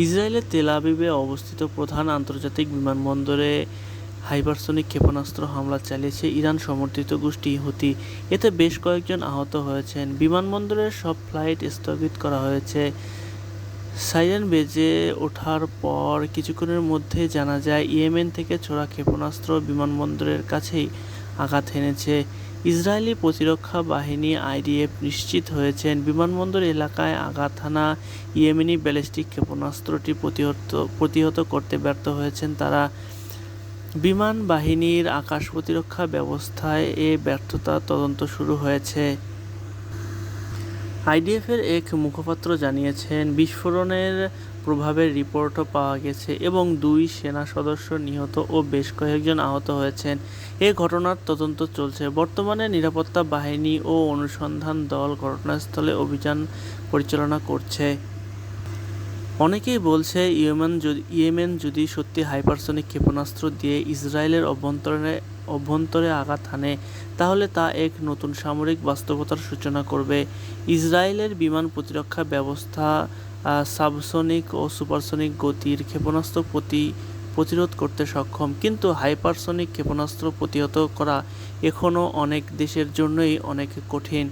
ইসরায়েলের তেল আবিবে অবস্থিত প্রধান আন্তর্জাতিক বিমানবন্দরে হাইপারসনিক ক্ষেপণাস্ত্র হামলা চালিয়েছে ইরান সমর্থিত গোষ্ঠী হুতি। এতে বেশ কয়েকজন আহত হয়েছেন। বিমানবন্দরের সব ফ্লাইট স্থগিত করা হয়েছে। সাইরেন বেজে ওঠার পর কিছুক্ষণের মধ্যে জানা যায় ইয়েমেন থেকে ছোড়া ক্ষেপণাস্ত্র বিমানবন্দরের কাছেই আঘাত হেনেছে। ইসরায়েলি প্রতিরক্ষা বাহিনী IDF নিশ্চিত হয়েছেন বিমানবন্দর এলাকায় আঘাত হানা ইয়েমেনি ব্যালিস্টিক ক্ষেপণাস্ত্রটি প্রতিহত করতে ব্যর্থ হয়েছেন তারা। বিমান বাহিনীর আকাশ প্রতিরক্ষা ব্যবস্থায় এ ব্যর্থতার তদন্ত শুরু হয়েছে। IDF-এর এক মুখপাত্র জানিয়েছেন, বিস্ফোরণের প্রভাবের রিপোর্টও পাওয়া গেছে এবং 2 সেনা সদস্য নিহত ও বেশ কয়েকজন আহত হয়েছেন। এ ঘটনার তদন্ত চলছে। বর্তমানে নিরাপত্তা বাহিনী ও অনুসন্ধান দল ঘটনাস্থলে অভিযান পরিচালনা করছে। অনেকেই বলছে ইয়েমেন যদি সত্যি হাইপারসনিক ক্ষেপণাস্ত্র দিয়ে ইসরায়েলের অভ্যন্তরে আঘাত হানে, তাহলে তা এক নতুন সামরিক বাস্তবতার সূচনা করবে। ইসরায়েলের বিমান প্রতিরক্ষা ব্যবস্থা সাবসনিক ও সুপারসনিক গতির ক্ষেপণাস্ত্র প্রতিরোধ করতে সক্ষম, কিন্তু হাইপারসনিক ক্ষেপণাস্ত্র প্রতিহত করা এখনও অনেক দেশের জন্যই অনেক কঠিন।